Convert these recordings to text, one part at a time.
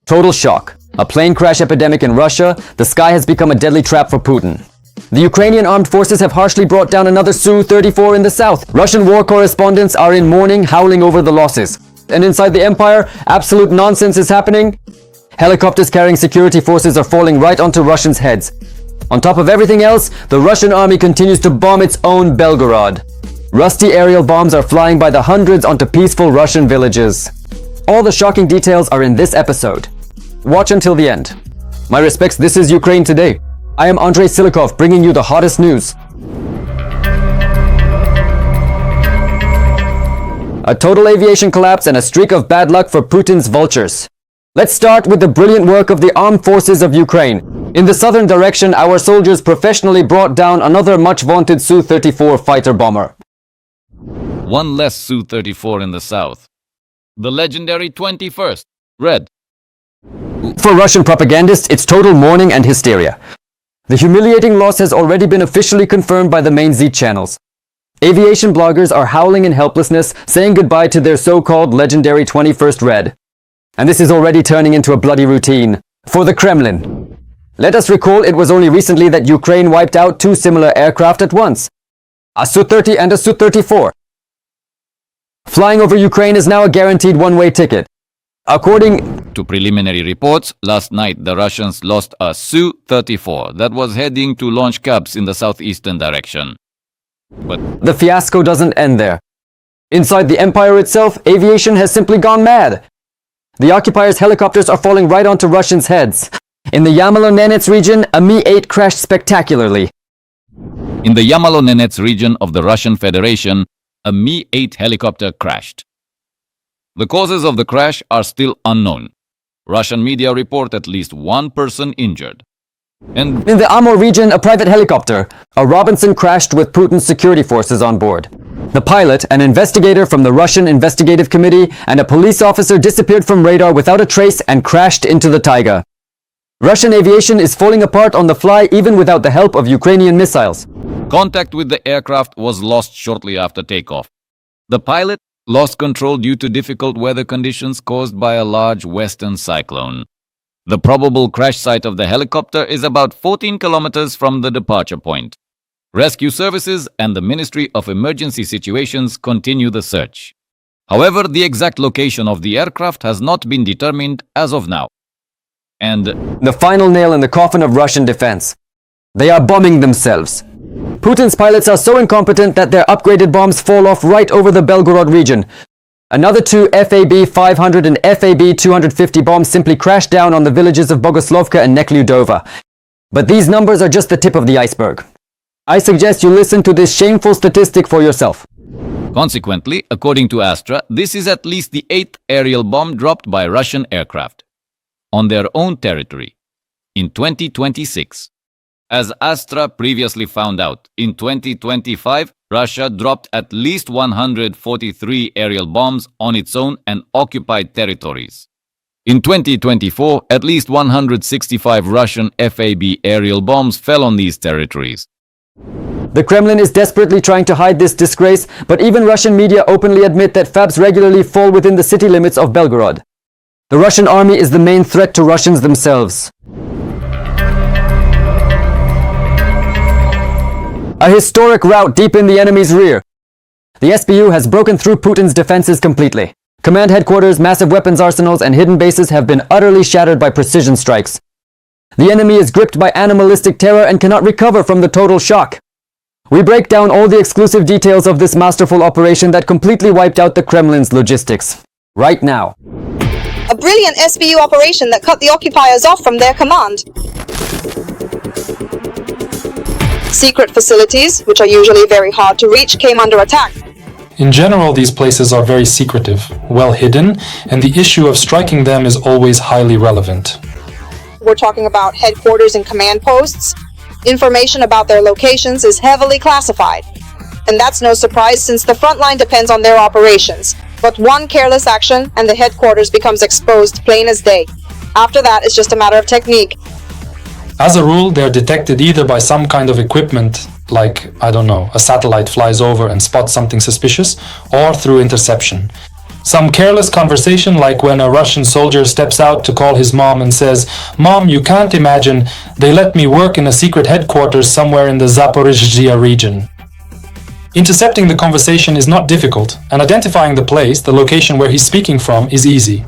Total shock. A plane crash epidemic in Russia, the sky has become a deadly trap for Putin. The Ukrainian armed forces have harshly brought down another Su-34 in the south. Russian war correspondents are in mourning, howling over the losses. And inside the empire, absolute nonsense is happening. Helicopters carrying security forces are falling right onto Russians' heads. On top of everything else, the Russian army continues to bomb its own Belgorod. Rusty aerial bombs are flying by the hundreds onto peaceful Russian villages. All the shocking details are in this episode. Watch until the end. My respects, this is Ukraine Today. I am Andrei Silikov, bringing you the hottest news. A total aviation collapse and a streak of bad luck for Putin's vultures. Let's start with the brilliant work of the armed forces of Ukraine. In the southern direction, our soldiers professionally brought down another much-vaunted Su-34 fighter bomber. One less Su-34 in the south. The legendary 21st, red. For Russian propagandists, it's total mourning and hysteria. The humiliating loss has already been officially confirmed by the main Z channels. Aviation bloggers are howling in helplessness, saying goodbye to their so-called legendary 21st Red. And this is already turning into a bloody routine for the Kremlin. Let us recall it was only recently that Ukraine wiped out two similar aircraft at once, a Su-30 and a Su-34. Flying over Ukraine is now a guaranteed one-way ticket. According to preliminary reports, last night the Russians lost a Su-34 that was heading to launch cabs in the southeastern direction. But the fiasco doesn't end there. Inside the empire itself, aviation has simply gone mad. The occupiers' helicopters are falling right onto Russians' heads. In the Yamal region, a Mi-8 crashed spectacularly. In the Yamal region of the Russian Federation, a Mi-8 helicopter crashed. The causes of the crash are still unknown. Russian media report at least one person injured. And in the Amur region, a private helicopter, a Robinson, crashed with Putin's security forces on board. The pilot, an investigator from the Russian Investigative Committee, and a police officer disappeared from radar without a trace and crashed into the taiga. Russian aviation is falling apart on the fly even without the help of Ukrainian missiles. Contact with the aircraft was lost shortly after takeoff. The pilot lost control due to difficult weather conditions caused by a large western cyclone. The probable crash site of the helicopter is about 14 kilometers from the departure point. Rescue services and the Ministry of Emergency Situations continue the search. However, the exact location of the aircraft has not been determined as of now. And the final nail in the coffin of Russian defense. They are bombing themselves. Putin's pilots are so incompetent that their upgraded bombs fall off right over the Belgorod region. Another two FAB-500 and FAB-250 bombs simply crashed down on the villages of Bogoslovka and Neklyudova. But these numbers are just the tip of the iceberg. I suggest you listen to this shameful statistic for yourself. Consequently, according to Astra, this is at least the 8th aerial bomb dropped by Russian aircraft on their own territory in 2026. As Astra previously found out, in 2025, Russia dropped at least 143 aerial bombs on its own and occupied territories. In 2024, at least 165 Russian FAB aerial bombs fell on these territories. The Kremlin is desperately trying to hide this disgrace, but even Russian media openly admit that FABs regularly fall within the city limits of Belgorod. The Russian army is the main threat to Russians themselves. A historic rout deep in the enemy's rear. The SBU has broken through Putin's defenses completely. Command headquarters, massive weapons arsenals, and hidden bases have been utterly shattered by precision strikes. The enemy is gripped by animalistic terror and cannot recover from the total shock. We break down all the exclusive details of this masterful operation that completely wiped out the Kremlin's logistics. Right now. A brilliant SBU operation that cut the occupiers off from their command. Secret facilities, which are usually very hard to reach, came under attack. In general, these places are very secretive, well hidden, and the issue of striking them is always highly relevant. We're talking about headquarters and command posts. Information about their locations is heavily classified. And that's no surprise since the Frontline depends on their operations. But one careless action and the headquarters becomes exposed plain as day. After that, it's just a matter of technique. As a rule, they're detected either by some kind of equipment, like, I don't know, a satellite flies over and spots something suspicious, or through interception. Some careless conversation like when a Russian soldier steps out to call his mom and says, "Mom, you can't imagine, they let me work in a secret headquarters somewhere in the Zaporizhzhia region." Intercepting the conversation is not difficult, and identifying the place, the location where he's speaking from, is easy.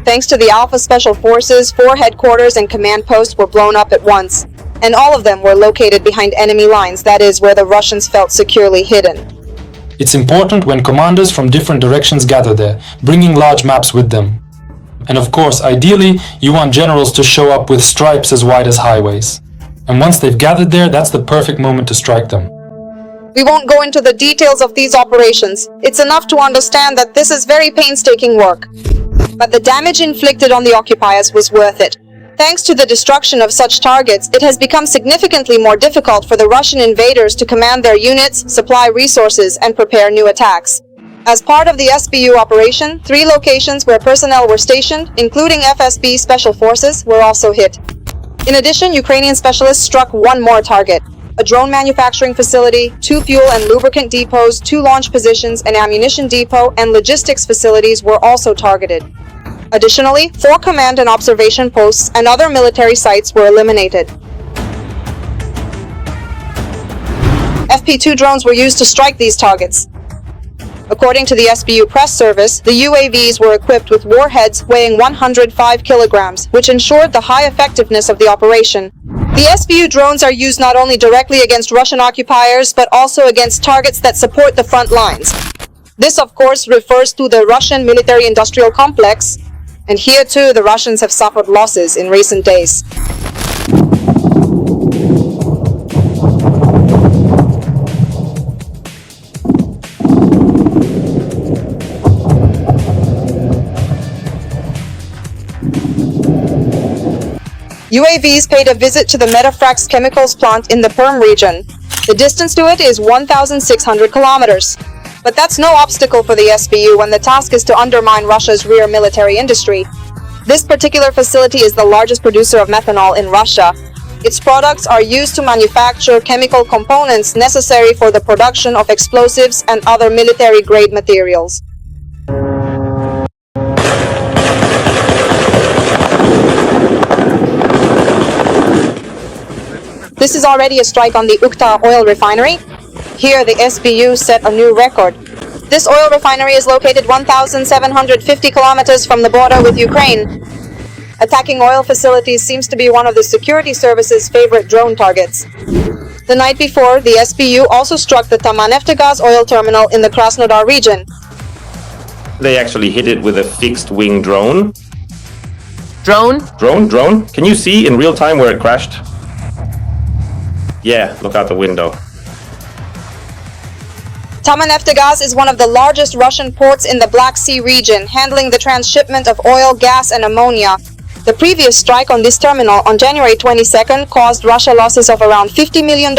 Thanks to the Alpha Special Forces, 4 headquarters and command posts were blown up at once, and all of them were located behind enemy lines, that is, where the Russians felt securely hidden. It's important when commanders from different directions gather there, bringing large maps with them. And of course, ideally, you want generals to show up with stripes as wide as highways. And once they've gathered there, that's the perfect moment to strike them. We won't go into the details of these operations. It's enough to understand that this is very painstaking work. But the damage inflicted on the occupiers was worth it. Thanks to the destruction of such targets, it has become significantly more difficult for the Russian invaders to command their units, supply resources, and prepare new attacks. As part of the SBU operation, 3 locations where personnel were stationed, including FSB Special Forces, were also hit. In addition, Ukrainian specialists struck one more target: a drone manufacturing facility, 2 fuel and lubricant depots, 2 launch positions, an ammunition depot, and logistics facilities were also targeted. Additionally, 4 command and observation posts and other military sites were eliminated. FP2 drones were used to strike these targets. According to the SBU press service, the UAVs were equipped with warheads weighing 105 kilograms, which ensured the high effectiveness of the operation. The SBU drones are used not only directly against Russian occupiers, but also against targets that support the front lines. This, of course, refers to the Russian military-industrial complex, and here too the Russians have suffered losses in recent days. UAVs paid a visit to the Metafrax chemicals plant in the Perm region. The distance to it is 1,600 kilometers. But that's no obstacle for the SBU when the task is to undermine Russia's rear military industry. This particular facility is the largest producer of methanol in Russia. Its products are used to manufacture chemical components necessary for the production of explosives and other military-grade materials. This is already a strike on the Ukhta oil refinery. Here, the SBU set a new record. This oil refinery is located 1,750 kilometers from the border with Ukraine. Attacking oil facilities seems to be one of the security service's favorite drone targets. The night before, the SBU also struck the Tamaneftegaz oil terminal in the Krasnodar region. They actually hit it with a fixed-wing drone. Drone? Drone? Can you see in real time where it crashed? Yeah, look out the window. Tamaneftegaz is one of the largest Russian ports in the Black Sea region, handling the transshipment of oil, gas, and ammonia. The previous strike on this terminal on January 22nd caused Russia losses of around $50 million.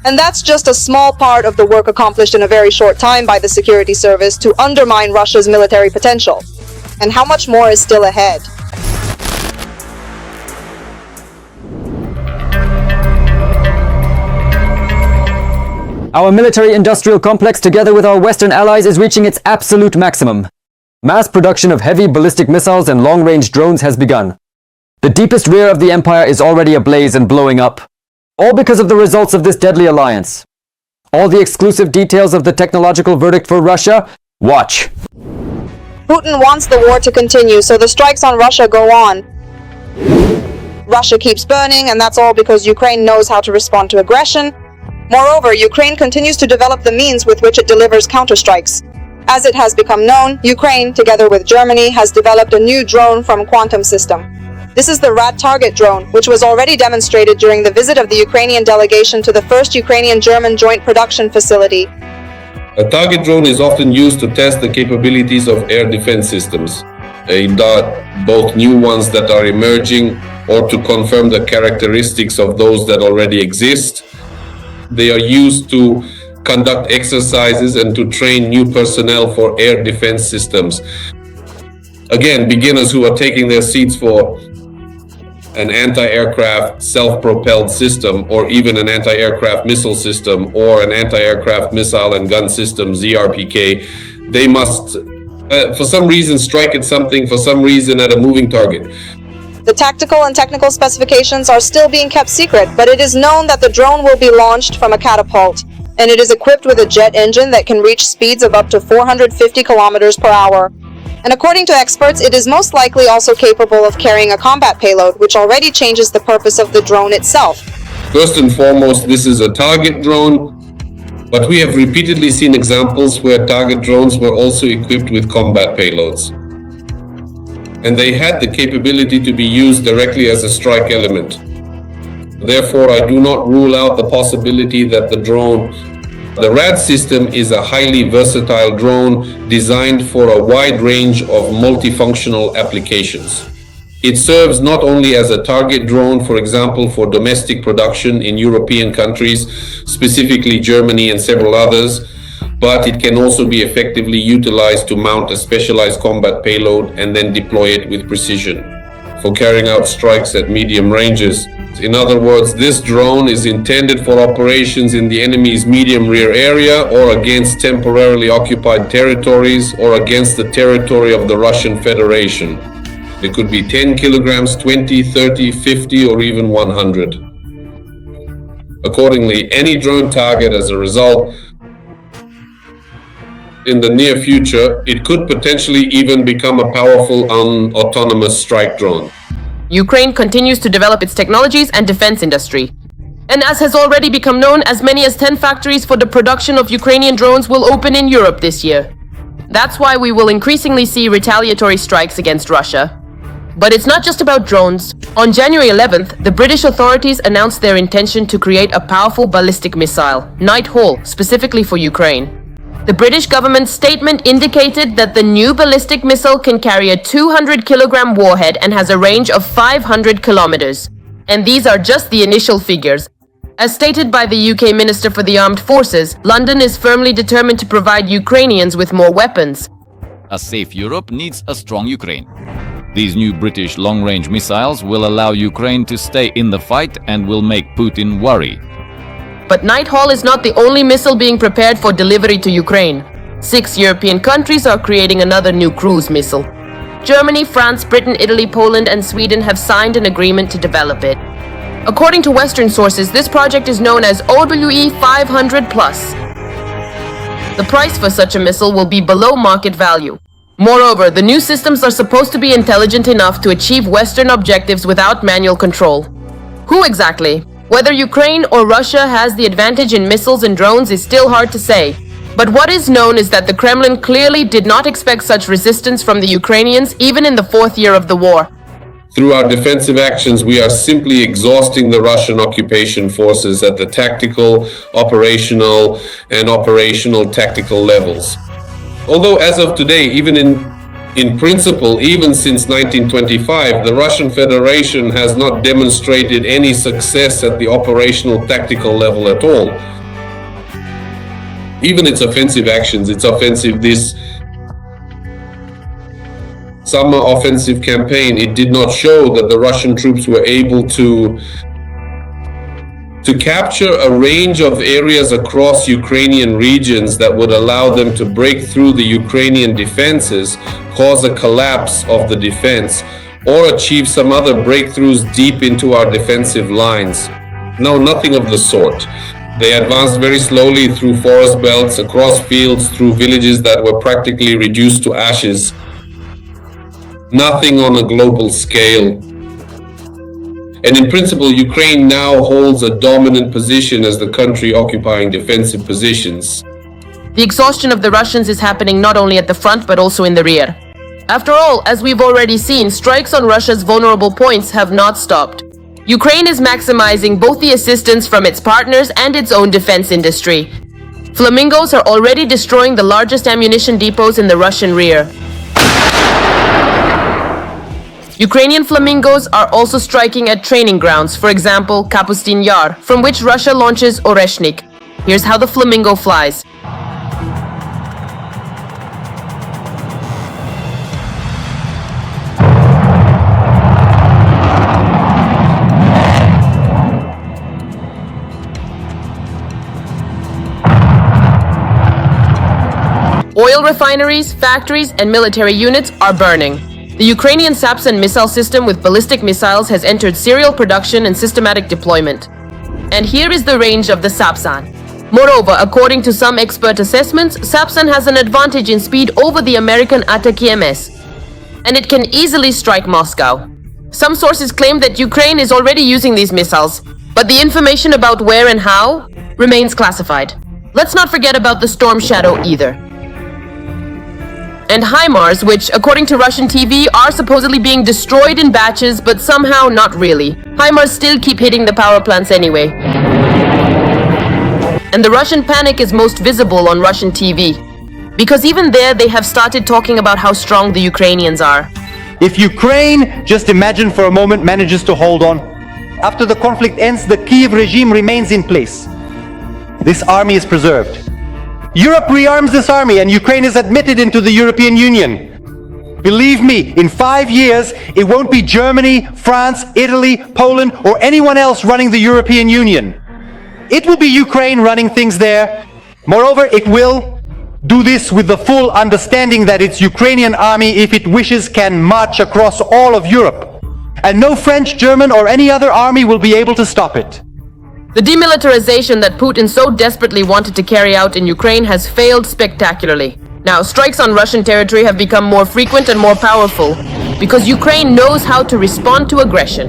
And that's just a small part of the work accomplished in a very short time by the security service to undermine Russia's military potential. And how much more is still ahead? Our military-industrial complex, together with our Western allies, is reaching its absolute maximum. Mass production of heavy ballistic missiles and long-range drones has begun. The deepest rear of the empire is already ablaze and blowing up. All because of the results of this deadly alliance. All the exclusive details of the technological verdict for Russia? Watch. Putin wants the war to continue, so the strikes on Russia go on. Russia keeps burning, and that's all because Ukraine knows how to respond to aggression. Moreover, Ukraine continues to develop the means with which it delivers counterstrikes. As it has become known, Ukraine, together with Germany, has developed a new drone from Quantum System. This is the RAD target drone, which was already demonstrated during the visit of the Ukrainian delegation to the first Ukrainian-German joint production facility. A target drone is often used to test the capabilities of air defense systems, both new ones that are emerging or to confirm the characteristics of those that already exist. They are used to conduct exercises and to train new personnel for air defense systems. Again, beginners who are taking their seats for an anti-aircraft self-propelled system, or even an anti-aircraft missile system, or an anti-aircraft missile and gun system, ZRPK, they must, for some reason, strike at something, for some reason, at a moving target. The tactical and technical specifications are still being kept secret, but it is known that the drone will be launched from a catapult, and it is equipped with a jet engine that can reach speeds of up to 450 kilometers per hour. And according to experts, it is most likely also capable of carrying a combat payload, which already changes the purpose of the drone itself. First and foremost, this is a target drone, but we have repeatedly seen examples where target drones were also equipped with combat payloads. And they had the capability to be used directly as a strike element. Therefore, I do not rule out the possibility that the RAD system is a highly versatile drone designed for a wide range of multifunctional applications. It serves not only as a target drone, for example, for domestic production in European countries, specifically Germany and several others, but it can also be effectively utilized to mount a specialized combat payload and then deploy it with precision for carrying out strikes at medium ranges. In other words, this drone is intended for operations in the enemy's medium rear area or against temporarily occupied territories or against the territory of the Russian Federation. It could be 10 kilograms, 20, 30, 50, or even 100. Accordingly, any drone target as a result, in the near future, it could potentially even become a powerful autonomous strike drone. Ukraine continues to develop its technologies and defense industry. And as has already become known, as many as 10 factories for the production of Ukrainian drones will open in Europe this year. That's why we will increasingly see retaliatory strikes against Russia. But it's not just about drones. On January 11th, the British authorities announced their intention to create a powerful ballistic missile, Night Hawk, specifically for Ukraine. The British government's statement indicated that the new ballistic missile can carry a 200-kilogram warhead and has a range of 500 kilometers. And these are just the initial figures. As stated by the UK Minister for the Armed Forces, London is firmly determined to provide Ukrainians with more weapons. A safe Europe needs a strong Ukraine. These new British long-range missiles will allow Ukraine to stay in the fight and will make Putin worry. But Night Hawk is not the only missile being prepared for delivery to Ukraine. 6 European countries are creating another new cruise missile. Germany, France, Britain, Italy, Poland, and Sweden have signed an agreement to develop it. According to Western sources, this project is known as OWE 500+. The price for such a missile will be below market value. Moreover, the new systems are supposed to be intelligent enough to achieve Western objectives without manual control. Who exactly? Whether Ukraine or Russia has the advantage in missiles and drones is still hard to say. But what is known is that the Kremlin clearly did not expect such resistance from the Ukrainians even in the 4th year of the war. Through our defensive actions, we are simply exhausting the Russian occupation forces at the tactical, operational, and operational tactical levels. Although as of today, even in principle, even since 1925, the Russian Federation has not demonstrated any success at the operational tactical level at all. Even its offensive actions, this summer offensive campaign, it did not show that the Russian troops were able to capture a range of areas across Ukrainian regions that would allow them to break through the Ukrainian defenses, cause a collapse of the defense, or achieve some other breakthroughs deep into our defensive lines. No, nothing of the sort. They advanced very slowly through forest belts, across fields, through villages that were practically reduced to ashes. Nothing on a global scale. And in principle, Ukraine now holds a dominant position as the country occupying defensive positions. The exhaustion of the Russians is happening not only at the front but also in the rear. After all, as we've already seen, strikes on Russia's vulnerable points have not stopped. Ukraine is maximizing both the assistance from its partners and its own defense industry. Flamingos are already destroying the largest ammunition depots in the Russian rear. Ukrainian flamingos are also striking at training grounds, for example, Kapustin Yar, from which Russia launches Oreshnik. Here's how the flamingo flies. Oil refineries, factories, and military units are burning. The Ukrainian Sapsan missile system with ballistic missiles has entered serial production and systematic deployment. And here is the range of the Sapsan. Moreover, according to some expert assessments, Sapsan has an advantage in speed over the American Ataki-MS, and it can easily strike Moscow. Some sources claim that Ukraine is already using these missiles, but the information about where and how remains classified. Let's not forget about the Storm Shadow either. And HIMARS, which, according to Russian TV, are supposedly being destroyed in batches, but somehow not really. HIMARS still keep hitting the power plants anyway. And the Russian panic is most visible on Russian TV, because even there they have started talking about how strong the Ukrainians are. If Ukraine, just imagine for a moment, manages to hold on, after the conflict ends, the Kiev regime remains in place. This army is preserved. Europe rearms this army and Ukraine is admitted into the European Union. Believe me, in 5 years, it won't be Germany, France, Italy, Poland, or anyone else running the European Union. It will be Ukraine running things there. Moreover, it will do this with the full understanding that its Ukrainian army, if it wishes, can march across all of Europe. And no French, German, or any other army will be able to stop it. The demilitarization that Putin so desperately wanted to carry out in Ukraine has failed spectacularly. Now, strikes on Russian territory have become more frequent and more powerful because Ukraine knows how to respond to aggression.